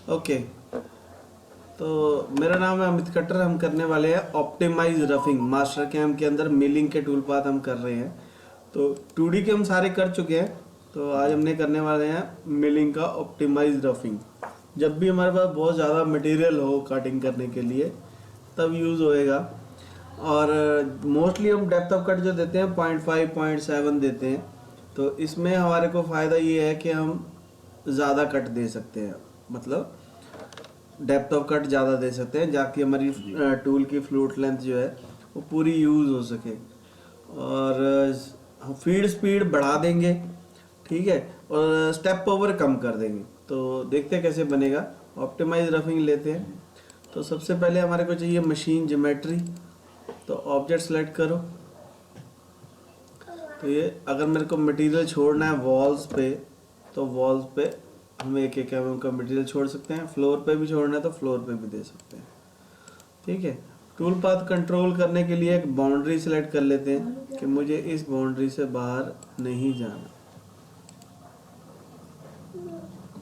Okay, तो मेरा नाम है अमित कट्टर। हम करने वाले हैं ऑप्टिमाइज रफिंग। मास्टर कैम के अंदर मिलिंग के टूल पाथ हम कर रहे हैं। तो 2D के हम सारे कर चुके हैं, तो आज हमने करने वाले हैं मिलिंग का ऑप्टिमाइज रफिंग। जब भी हमारे पास बहुत ज़्यादा मटेरियल हो कटिंग करने के लिए तब यूज़ होएगा। और मोस्टली हम डेप्थ ऑफ कट जो देते हैं 0.5 0.7 देते हैं। तो इसमें हमारे को फ़ायदा ये है कि हम ज़्यादा कट दे सकते हैं, मतलब डेप्थ ऑफ कट ज़्यादा दे सकते हैं, जाकि हमारी टूल की फ्लूट लेंथ जो है वो पूरी यूज़ हो सके। और हम फीड स्पीड बढ़ा देंगे, ठीक है, और स्टेप ओवर कम कर देंगे। तो देखते हैं कैसे बनेगा। ऑप्टिमाइज रफिंग लेते हैं। तो सबसे पहले हमारे को चाहिए मशीन ज्योमेट्री। तो ऑब्जेक्ट सेलेक्ट करो। तो ये अगर मेरे को मटेरियल छोड़ना है वॉल्स पे, तो वॉल्स पे हम 1-1 mm का मटेरियल छोड़ सकते हैं। फ्लोर पे भी छोड़ना है तो फ्लोर पे भी दे सकते हैं, ठीक है। टूल पाथ कंट्रोल करने के लिए एक बाउंड्री सेलेक्ट कर लेते हैं कि मुझे इस बाउंड्री से बाहर नहीं जाना,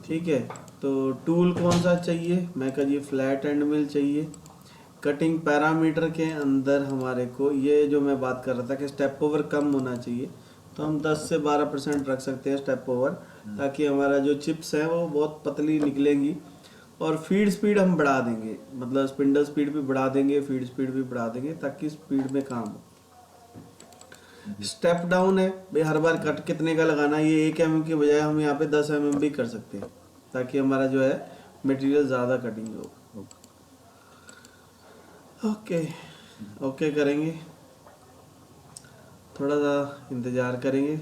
ठीक है। तो टूल कौन सा चाहिए, मैं कहा जी फ्लैट एंड मिल चाहिए। कटिंग पैरामीटर के अंदर हमारे को ये जो मैं बात कर रहा था कि स्टेप ओवर कम होना चाहिए, तो हम 10 से 12% रख सकते हैं स्टेप ओवर, ताकि हमारा जो चिप्स है वो बहुत पतली निकलेंगी। और फीड स्पीड हम बढ़ा देंगे, मतलब स्पिंडल स्पीड भी बढ़ा देंगे, फीड स्पीड भी बढ़ा देंगे, ताकि स्पीड में काम हो। स्टेप डाउन है भाई, हर बार कट कितने का लगाना है, ये 1 mm की बजाय हम यहाँ पे 10 mm भी कर सकते हैं, ताकि हमारा जो है मटेरियल ज़्यादा कटिंग हो। ओके, ओके करेंगे, थोड़ा सा इंतज़ार करेंगे।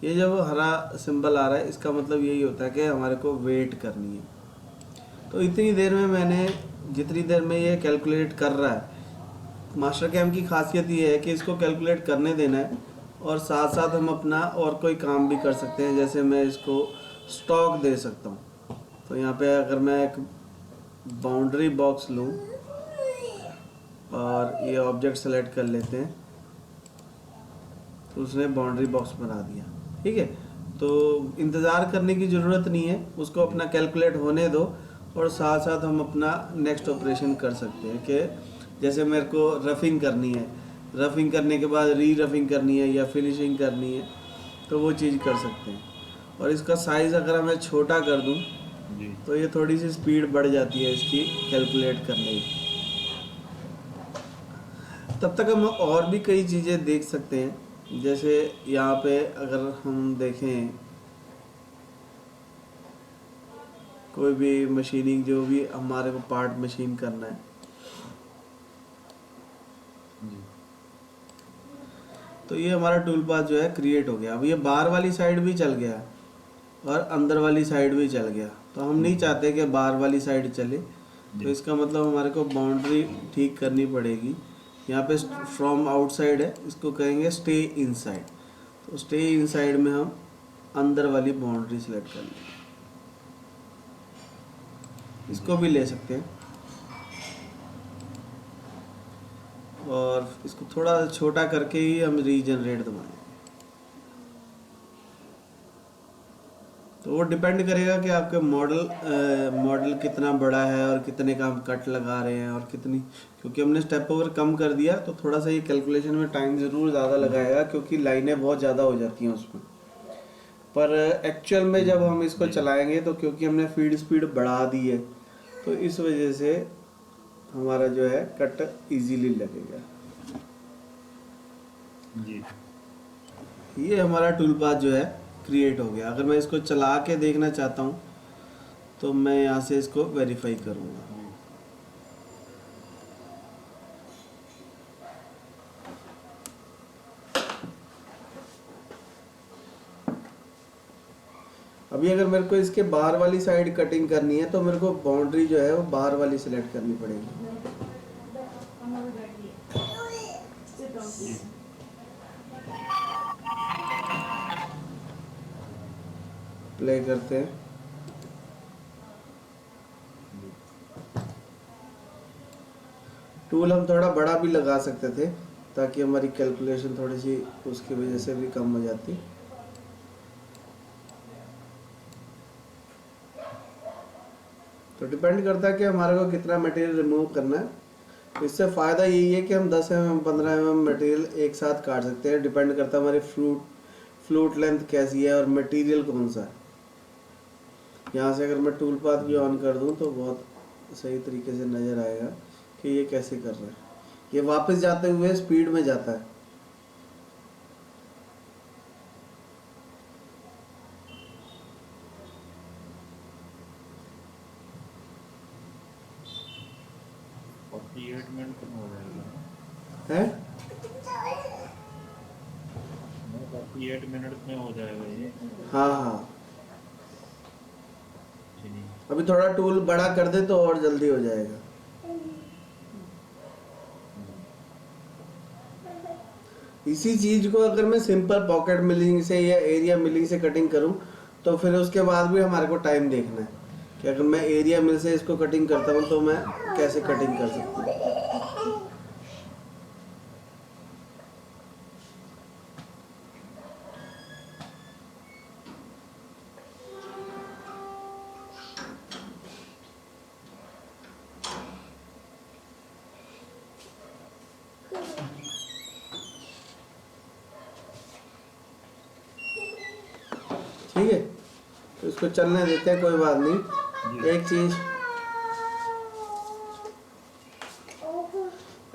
ये जब हरा सिंबल आ रहा है इसका मतलब यही होता है कि हमारे को वेट करनी है। तो इतनी देर में मैंने, जितनी देर में ये कैलकुलेट कर रहा है, मास्टर कैम की खासियत ये है कि इसको कैलकुलेट करने देना है और साथ साथ हम अपना और कोई काम भी कर सकते हैं। जैसे मैं इसको स्टॉक दे सकता हूँ। तो यहाँ पे अगर मैं एक बाउंड्री बॉक्स लूँ और ये ऑब्जेक्ट सेलेक्ट कर लेते हैं, तो उसने बाउंड्री बॉक्स बना दिया, ठीक है। तो इंतज़ार करने की ज़रूरत नहीं है, उसको अपना कैलकुलेट होने दो और साथ साथ हम अपना नेक्स्ट ऑपरेशन कर सकते हैं। कि जैसे मेरे को रफिंग करनी है, रफिंग करने के बाद री रफिंग करनी है या फिनिशिंग करनी है, तो वो चीज़ कर सकते हैं। और इसका साइज़ अगर मैं छोटा कर दूं तो ये थोड़ी सी स्पीड बढ़ जाती है इसकी कैलकुलेट करने की। तब तक हम और भी कई चीज़ें देख सकते हैं। जैसे यहाँ पे अगर हम देखें कोई भी मशीनिंग, जो भी हमारे को पार्ट मशीन करना है, तो ये हमारा टूल पाथ जो है क्रिएट हो गया। अब ये बाहर वाली साइड भी चल गया और अंदर वाली साइड भी चल गया। तो हम नहीं चाहते कि बाहर वाली साइड चले, तो इसका मतलब हमारे को बाउंड्री ठीक करनी पड़ेगी। यहाँ पे फ्रॉम आउटसाइड है, इसको कहेंगे स्टे इनसाइड। तो स्टे इनसाइड में हम अंदर वाली बाउंड्री सेलेक्ट कर लेंगे। इसको भी ले सकते हैं और इसको थोड़ा छोटा करके ही हम रीजनरेट दबाएंगे। तो वो डिपेंड करेगा कि आपके मॉडल कितना बड़ा है और कितने का हम कट लगा रहे हैं और कितनी, क्योंकि हमने स्टेप ओवर कम कर दिया तो थोड़ा सा ये कैलकुलेशन में टाइम ज़रूर ज़्यादा लगाएगा, क्योंकि लाइनें बहुत ज़्यादा हो जाती हैं उसमें। पर एक्चुअल में जब हम इसको चलाएंगे तो क्योंकि हमने फीड स्पीड बढ़ा दी है, तो इस वजह से हमारा जो है कट इजीली लगेगा जी। ये हमारा टूल पाथ जो है क्रिएट हो गया। अगर मैं इसको चला के देखना चाहता हूँ तो मैं यहाँ से इसको वेरीफाई करूँगा। अभी अगर मेरे को इसके बाहर वाली साइड कटिंग करनी है तो मेरे को बाउंड्री जो है वो बाहर वाली सिलेक्ट करनी पड़ेगी। प्ले करते हैं। टूल हम थोड़ा बड़ा भी लगा सकते थे ताकि हमारी कैलकुलेशन थोड़ी सी उसकी वजह से भी कम हो जाती। तो डिपेंड करता है कि हमारे को कितना मटेरियल रिमूव करना है। तो इससे फ़ायदा यही है कि हम 10 mm 15 mm मटेरियल एक साथ काट सकते हैं। डिपेंड करता है हमारी फ्लूट लेंथ कैसी है और मटेरियल कौन सा है। यहाँ से अगर मैं टूल पाथ भी ऑन कर दूँ तो बहुत सही तरीके से नज़र आएगा कि ये कैसे कर रहा है। ये वापस जाते हुए स्पीड में जाता है। मिनट में हो जाएगा है 48 मिनट में हो जाएगा ये। हाँ हाँ, चलिए अभी थोड़ा टूल बड़ा कर दे तो और जल्दी हो जाएगा। इसी चीज़ को अगर मैं सिंपल पॉकेट मिलिंग से या एरिया मिलिंग से कटिंग करूं तो फिर उसके बाद भी हमारे को टाइम देखना है कि अगर मैं एरिया मिल से इसको कटिंग करता हूं तो मैं कैसे कटिंग कर सकता हूँ। ठीक है, तो इसको चलने देते हैं, कोई बात नहीं। एक चीज़,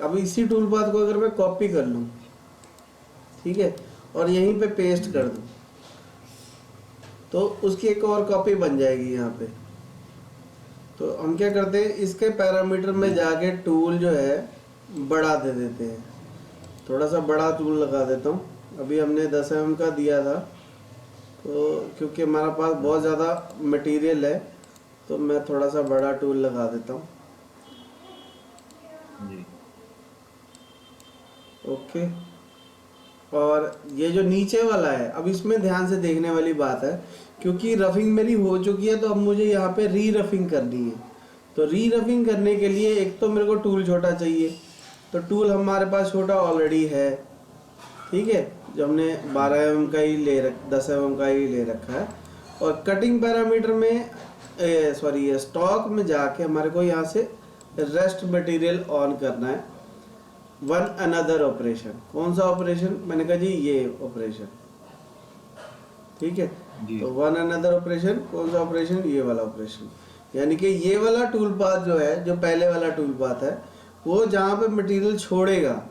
अभी इसी टूल पाथ को अगर मैं कॉपी कर लूँ, ठीक है, और यहीं पे पेस्ट कर दूँ तो उसकी एक और कॉपी बन जाएगी यहाँ पे। तो हम क्या करते हैं, इसके पैरामीटर में जाके टूल जो है बड़ा दे देते हैं। थोड़ा सा बड़ा टूल लगा देता हूँ। अभी हमने 10 mm का दिया था, तो क्योंकि हमारा पास बहुत ज़्यादा मटेरियल है तो मैं थोड़ा सा बड़ा टूल लगा देता हूँ। जी ओके, और ये जो नीचे वाला है, अब इसमें ध्यान से देखने वाली बात है, क्योंकि रफिंग मेरी हो चुकी है तो अब मुझे यहाँ पे री रफिंग करनी है। तो री रफिंग करने के लिए एक तो मेरे को टूल छोटा चाहिए, तो टूल हमारे पास छोटा ऑलरेडी है, ठीक है, जो हमने 12 mm का ही 10 mm का ही ले रखा है। और कटिंग पैरामीटर में सॉरी स्टॉक में जाके हमारे को यहाँ से रेस्ट मटेरियल ऑन करना है। वन अनदर ऑपरेशन, कौन सा ऑपरेशन, मैंने कहा जी ये ऑपरेशन, ठीक है। तो वन अनदर ऑपरेशन, कौन सा ऑपरेशन, ये वाला ऑपरेशन। यानी कि ये वाला टूल पाथ जो है, जो पहले वाला टूल पाथ है, वो जहाँ पे मटेरियल छोड़ेगा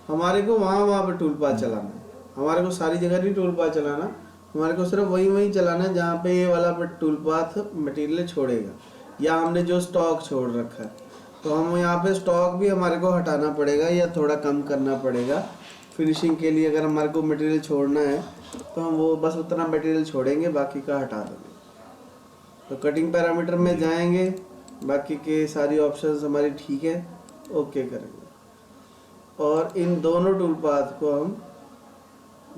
हमारे को वहाँ पे टूल पाथ चलाना है। हमारे को सारी जगह नहीं टूल पाथ चलाना, हमारे को सिर्फ वही चलाना है जहाँ पे ये वाला टूल पाथ मटेरियल छोड़ेगा, या हमने जो स्टॉक छोड़ रखा है। तो हम यहाँ पे स्टॉक भी हमारे को हटाना पड़ेगा या थोड़ा कम करना पड़ेगा फिनिशिंग के लिए। अगर हमारे को मटेरियल छोड़ना है तो हम वो बस उतना मटेरियल छोड़ेंगे, बाकी का हटा देंगे। तो कटिंग पैरामीटर में जाएंगे, बाकी के सारी ऑप्शंस हमारी ठीक है, ओके करेंगे, और इन दोनों टूल पाथ को हम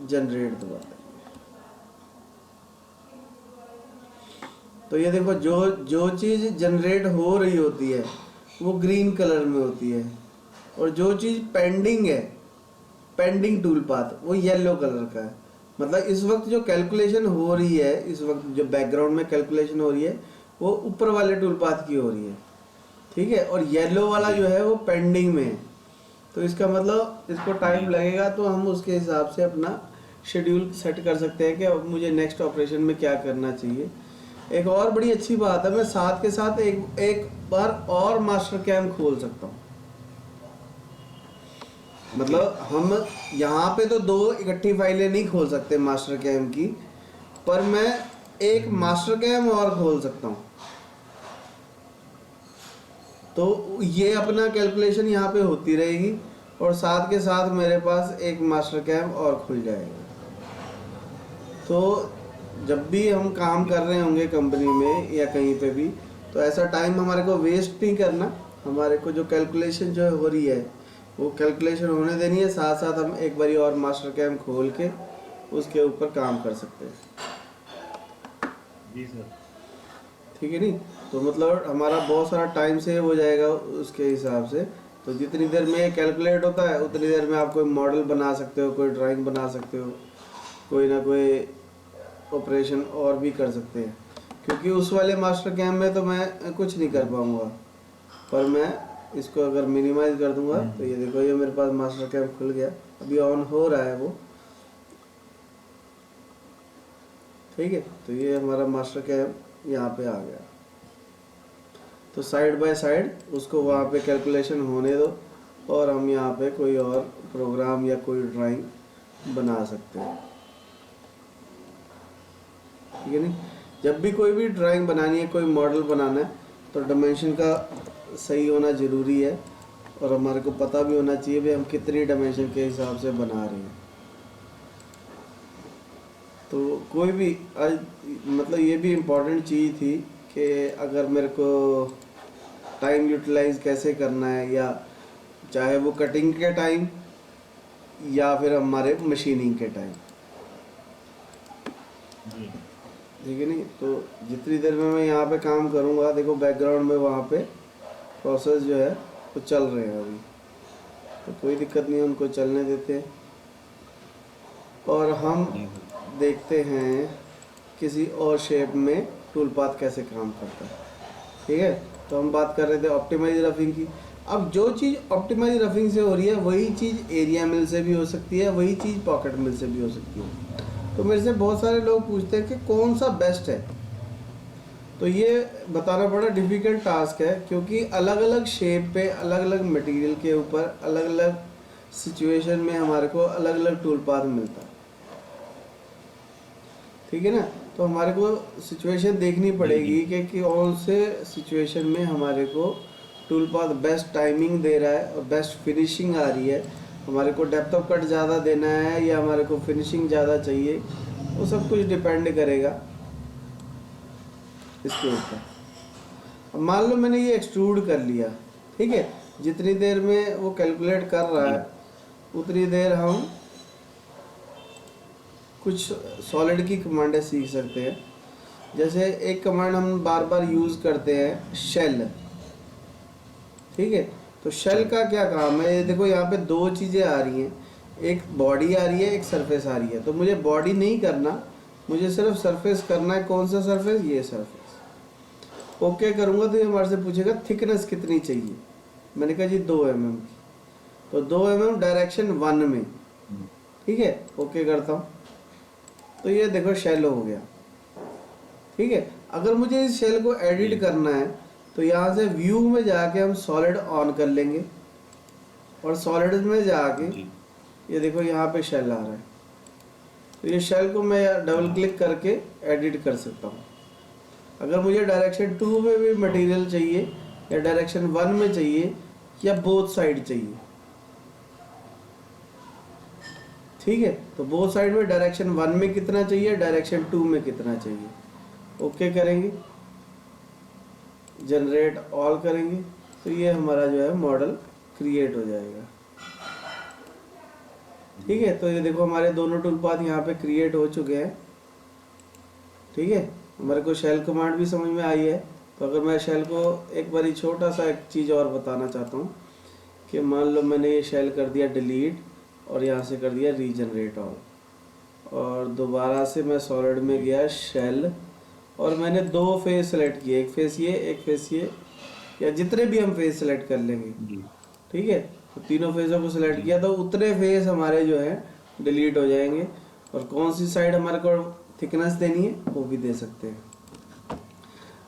जनरेट दबा देंगे। तो ये देखो, जो चीज़ जनरेट हो रही होती है वो ग्रीन कलर में होती है, और जो चीज़ पेंडिंग है, पेंडिंग टूल पाथ, वो येलो कलर का है। मतलब इस वक्त जो कैलकुलेशन हो रही है, इस वक्त जो बैकग्राउंड में कैलकुलेशन हो रही है वो ऊपर वाले टूल पाथ की हो रही है, ठीक है, और येलो वाला जो है वो पेंडिंग में है। तो इसका मतलब इसको टाइम लगेगा, तो हम उसके हिसाब से अपना शेड्यूल सेट कर सकते हैं कि अब मुझे नेक्स्ट ऑपरेशन में क्या करना चाहिए। एक और बड़ी अच्छी बात है, मैं साथ के साथ एक बार और मास्टर कैम खोल सकता हूँ। मतलब हम यहाँ पे तो 2 इकट्ठी फाइलें नहीं खोल सकते मास्टर कैम की, पर मैं एक मास्टर कैम और खोल सकता हूँ। तो ये अपना कैलकुलेशन यहाँ पे होती रहेगी, और साथ के साथ मेरे पास एक मास्टर कैम और खुल जाएगा। तो जब भी हम काम कर रहे होंगे कंपनी में या कहीं पे भी, तो ऐसा टाइम हमारे को वेस्ट नहीं करना। हमारे को जो कैलकुलेशन जो हो रही है वो कैलकुलेशन होने देनी है, साथ साथ हम एक बारी और मास्टर कैम खोल के उसके ऊपर काम कर सकते हैं। जी सर, ठीक है, नहीं तो मतलब हमारा बहुत सारा टाइम सेव हो जाएगा उसके हिसाब से। तो जितनी देर में ये कैलकुलेट होता है उतनी देर में आप कोई मॉडल बना सकते हो, कोई ड्राइंग बना सकते हो, कोई ना कोई ऑपरेशन और भी कर सकते हैं। क्योंकि उस वाले मास्टर कैम में तो मैं कुछ नहीं कर पाऊँगा, पर मैं इसको अगर मिनिमाइज कर दूंगा तो ये देखो, ये मेरे पास मास्टर कैम खुल गया, अभी ऑन हो रहा है वो। ठीक है, तो ये हमारा मास्टर कैम यहाँ पे आ गया। तो साइड बाय साइड उसको वहाँ पे कैलकुलेशन होने दो और हम यहाँ पे कोई और प्रोग्राम या कोई ड्राइंग बना सकते हैं। ठीक है नहीं, जब भी कोई भी ड्राइंग बनानी है, कोई मॉडल बनाना है, तो डायमेंशन का सही होना ज़रूरी है और हमारे को पता भी होना चाहिए भी हम कितनी डायमेंशन के हिसाब से बना रहे हैं। तो कोई भी मतलब ये भी इम्पोर्टेंट चीज़ थी कि अगर मेरे को टाइम यूटिलाइज कैसे करना है, या चाहे वो कटिंग के टाइम या फिर हमारे मशीनिंग के टाइम। ठीक है नहीं, तो जितनी देर में मैं यहाँ पे काम करूँगा, देखो बैकग्राउंड में वहाँ पे प्रोसेस जो है वो चल रहे हैं अभी, तो कोई दिक्कत नहीं है, उनको चलने देते हैं। और हम देखते हैं किसी और शेप में टूल पाथ कैसे काम करता है। ठीक है, तो हम बात कर रहे थे ऑप्टिमाइज रफिंग की। अब जो चीज़ ऑप्टिमाइज रफिंग से हो रही है वही चीज़ एरिया मिल से भी हो सकती है, वही चीज़ पॉकेट मिल से भी हो सकती है। तो मेरे से बहुत सारे लोग पूछते हैं कि कौन सा बेस्ट है, तो ये बताना बड़ा डिफ़िकल्ट टास्क है, क्योंकि अलग अलग शेप पे, अलग अलग मटेरियल के ऊपर, अलग अलग सिचुएशन में हमारे को अलग अलग टूल पाथ मिलता है। ठीक है ना, तो हमारे को सिचुएशन देखनी पड़ेगी कि कौन से सिचुएशन में हमारे को टूल पाथ बेस्ट टाइमिंग दे रहा है और बेस्ट फिनिशिंग आ रही है। हमारे को डेप्थ ऑफ कट ज़्यादा देना है या हमारे को फिनिशिंग ज़्यादा चाहिए, वो सब कुछ डिपेंड करेगा इसके ऊपर। अब मान लो मैंने ये एक्सट्रूड कर लिया, ठीक है, जितनी देर में वो कैलकुलेट कर रहा है उतनी देर हम कुछ सॉलिड की कमांडें सीख सकते हैं। जैसे एक कमांड हम बार बार यूज़ करते हैं, शेल। ठीक है, तो शेल का क्या काम है, ये देखो यहाँ पे दो चीज़ें आ रही हैं, एक बॉडी आ रही है, एक सरफेस आ रही है। तो मुझे बॉडी नहीं करना, मुझे सिर्फ सरफेस करना है। कौन सा सरफेस? ये सरफेस। ओके करूँगा तो ये हमारे से पूछेगा थिकनेस कितनी चाहिए। मैंने कहा जी 2 mm की, तो 2 mm डायरेक्शन 1 में। ठीक है, ओके करता हूँ, तो ये देखो शेल हो गया। ठीक है, अगर मुझे इस शेल को एडिट करना है तो यहाँ से व्यू में जाके हम सॉलिड ऑन कर लेंगे और सॉलिड में जाके ये देखो यहाँ पे शेल आ रहा है, तो ये शेल को मैं डबल क्लिक करके एडिट कर सकता हूँ। अगर मुझे डायरेक्शन 2 में भी मटेरियल चाहिए या डायरेक्शन 1 में चाहिए या बोथ साइड चाहिए, ठीक है, तो बोथ साइड में डायरेक्शन 1 में कितना चाहिए, डायरेक्शन 2 में कितना चाहिए, ओके करेंगे, जनरेट ऑल करेंगे, तो ये हमारा जो है मॉडल क्रिएट हो जाएगा। ठीक है, तो ये देखो हमारे दोनों टूल पाथ यहाँ पे क्रिएट हो चुके हैं। ठीक है, हमारे को शेल कमांड भी समझ में आई है। तो अगर मैं शेल को एक बारी छोटा सा एक चीज़ और बताना चाहता हूँ कि मान लो मैंने ये शेल कर दिया डिलीट और यहाँ से कर दिया रीजनरेट ऑल, और दोबारा से मैं सॉलिड में गया शेल और मैंने 2 फेस सेलेक्ट किए, एक फेस ये, एक फेस ये, या जितने भी हम फेस सेलेक्ट कर लेंगे। ठीक है, तो तीनों फेसों को सिलेक्ट किया तो उतने फेस हमारे जो है डिलीट हो जाएंगे, और कौन सी साइड हमारे को थिकनेस देनी है वो भी दे सकते हैं।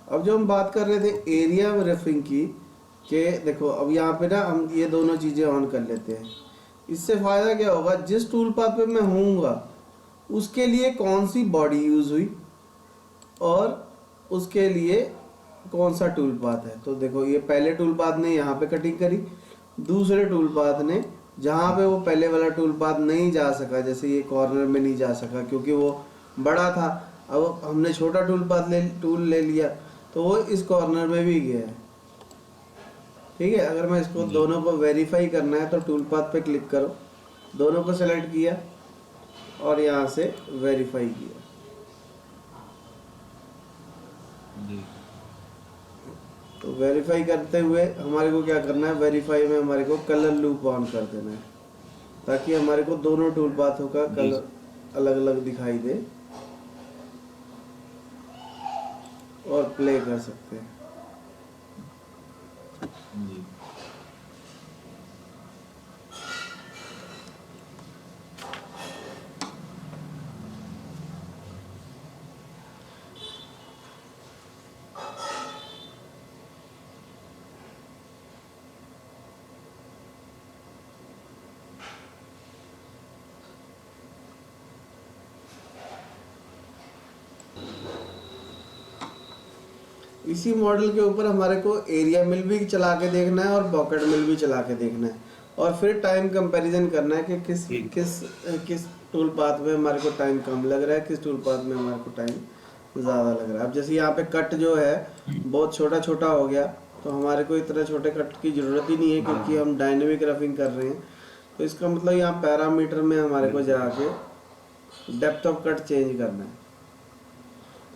अब जो हम बात कर रहे थे एरिया रफिंग की, कि देखो अब यहाँ पे ना हम ये दोनों चीज़ें ऑन कर लेते हैं। इससे फ़ायदा क्या होगा, जिस टूल पाथ पे मैं हूँगा उसके लिए कौन सी बॉडी यूज़ हुई और उसके लिए कौन सा टूल पाथ है। तो देखो ये पहले टूल पाथ ने यहाँ पे कटिंग करी, दूसरे टूल पाथ ने जहाँ पे वो पहले वाला टूल पाथ नहीं जा सका, जैसे ये कॉर्नर में नहीं जा सका क्योंकि वो बड़ा था, अब हमने छोटा टूल ले लिया तो वो इस कॉर्नर में भी गया है। ठीक है, अगर मैं इसको दोनों को वेरीफाई करना है तो टूल पाथ पे क्लिक करो, दोनों को सेलेक्ट किया और यहाँ से वेरीफाई किया। तो वेरीफाई करते हुए हमारे को क्या करना है, वेरीफाई में हमारे को कलर लूप ऑन कर देना है ताकि हमारे को दोनों टूल पाथों का कलर अलग अलग दिखाई दे। और प्ले कर सकते हैं। जी। इसी मॉडल के ऊपर हमारे को एरिया मिल भी चला के देखना है और पॉकेट मिल भी चला के देखना है, और फिर टाइम कंपैरिजन करना है कि किस ठीक। किस किस टूल पाथ में हमारे को टाइम कम लग रहा है, किस टूल पाथ में हमारे को टाइम ज़्यादा लग रहा है। अब जैसे यहाँ पे कट जो है बहुत छोटा छोटा हो गया, तो हमारे को इतने छोटे कट की ज़रूरत ही नहीं है क्योंकि हम डायनेमिक रफिंग कर रहे हैं। तो इसका मतलब यहाँ पैरामीटर में हमारे को जाके डेप्थ ऑफ कट चेंज करना है।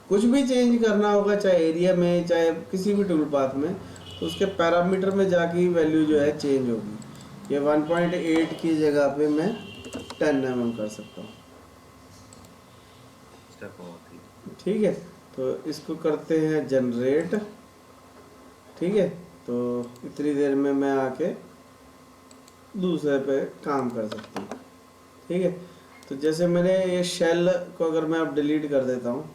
कुछ भी चेंज करना होगा, चाहे एरिया में चाहे किसी भी टूल पाथ में, तो उसके पैरामीटर में जाके वैल्यू जो है चेंज होगी। ये 1.8 की जगह पे मैं 10 mm कर सकता हूँ। ठीक है, तो इसको करते हैं जनरेट। ठीक है, तो इतनी देर में मैं आके दूसरे पे काम कर सकता हूँ। ठीक है, तो जैसे मैंने ये शेल को अगर मैं अब डिलीट कर देता हूँ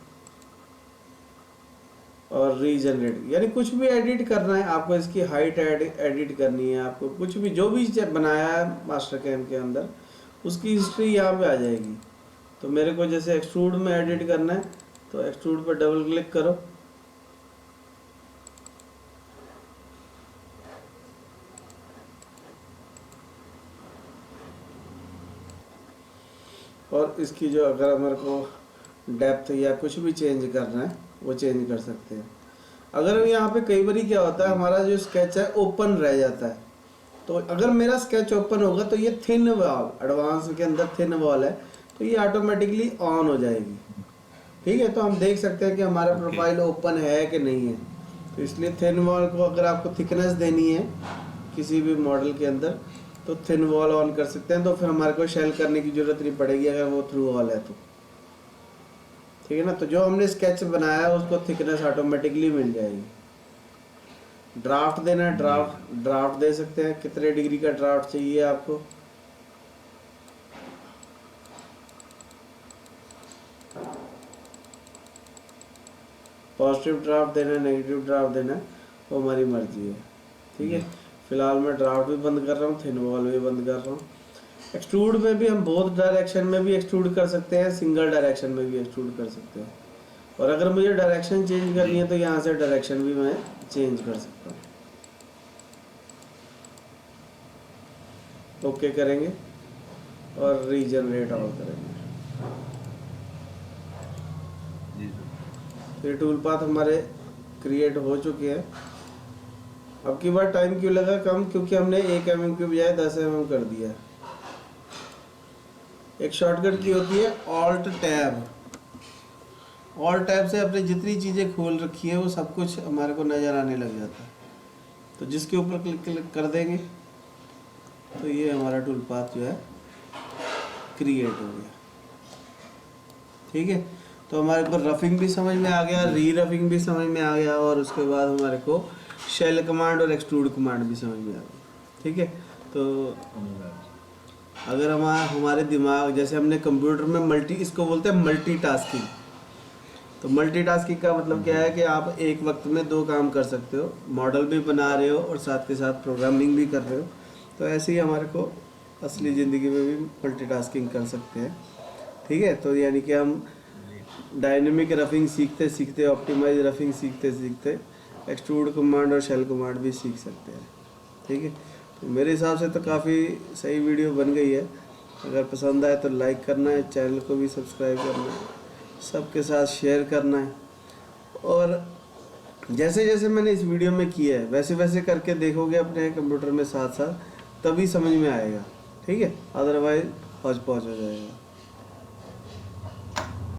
और रीजनरेट, यानी कुछ भी एडिट करना है आपको, इसकी हाइट एडिट करनी है आपको, कुछ भी जो भी बनाया है मास्टर कैम के अंदर उसकी हिस्ट्री यहाँ पे आ जाएगी। तो मेरे को जैसे एक्सट्रूड में एडिट करना है तो एक्सट्रूड पर डबल क्लिक करो, और इसकी जो अगर हमारे को डेप्थ या कुछ भी चेंज करना है वो चेंज कर सकते हैं। अगर यहाँ पे कई बार क्या होता है हमारा जो स्केच है ओपन रह जाता है, तो अगर मेरा स्केच ओपन होगा तो ये थिन वॉल, एडवांस के अंदर थिन वॉल है तो ये ऑटोमेटिकली ऑन हो जाएगी। ठीक है, तो हम देख सकते हैं कि हमारा प्रोफाइल ओपन है कि नहीं है। तो इसलिए थिन वॉल को अगर आपको थिकनेस देनी है किसी भी मॉडल के अंदर तो थिन वॉल ऑन कर सकते हैं, तो फिर हमारे को शेल करने की जरूरत नहीं पड़ेगी अगर वो थ्रू वॉल है तो। ठीक है ना, तो जो हमने स्केच बनाया है उसको थिकनेस ऑटोमेटिकली मिल जाएगी। ड्राफ्ट देना है, ड्राफ्ट दे सकते हैं, कितने डिग्री का ड्राफ्ट चाहिए आपको। पॉजिटिव ड्राफ्ट देना है, नेगेटिव ड्राफ्ट देना है, वो हमारी मर्जी है। ठीक है, फिलहाल मैं ड्राफ्ट भी बंद कर रहा हूँ, थिन वॉल भी बंद कर रहा हूँ। एक्सट्रूड में भी हम बोथ डायरेक्शन में भी एक्सट्रूड कर सकते हैं, सिंगल डायरेक्शन में भी एक्सट्रूड कर सकते हैं, और अगर मुझे डायरेक्शन चेंज करनी है तो यहाँ से डायरेक्शन भी मैं चेंज कर सकता हूँ। ओके करेंगे और रीजनरेट ऑल करेंगे। तो ये टूल पाथ हमारे क्रिएट हो चुके हैं। अब की बार टाइम क्यों लगा कम, क्योंकि हमने 1 mm के बजाय 10 mm कर दिया है। एक शॉर्टकट की होती है ऑल्ट टैब। ऑल्ट टैब से अपने जितनी चीज़ें खोल रखी है वो सब कुछ हमारे को नज़र आने लग जाता है। तो जिसके ऊपर क्लिक कर देंगे तो ये हमारा टूल पाथ जो है क्रिएट हो गया। ठीक है, तो हमारे को रफिंग भी समझ में आ गया, री रफिंग भी समझ में आ गया, और उसके बाद हमारे को शेल कमांड और एक्सट्रूड कमांड भी समझ में आ गया। ठीक है, तो अगर हमारे दिमाग, जैसे हमने कंप्यूटर में इसको बोलते हैं मल्टीटास्किंग। तो मल्टीटास्किंग का मतलब क्या है कि आप एक वक्त में 2 काम कर सकते हो, मॉडल भी बना रहे हो और साथ के साथ प्रोग्रामिंग भी कर रहे हो। तो ऐसे ही हमारे को असली ज़िंदगी में भी मल्टीटास्किंग कर सकते हैं। ठीक है, तो यानी कि हम डायनेमिक रफिंग सीखते सीखते, ऑप्टिमाइज रफिंग सीखते सीखते एक्सट्रूड कमांड और शेल कमांड भी सीख सकते हैं। ठीक है, तो मेरे हिसाब से तो काफ़ी सही वीडियो बन गई है। अगर पसंद आए तो लाइक करना है, चैनल को भी सब्सक्राइब करना है, सबके साथ शेयर करना है, और जैसे जैसे मैंने इस वीडियो में किया है वैसे वैसे करके देखोगे अपने कंप्यूटर में साथ साथ, तभी समझ में आएगा। ठीक है, अदरवाइज हौच पौच हो जाएगा।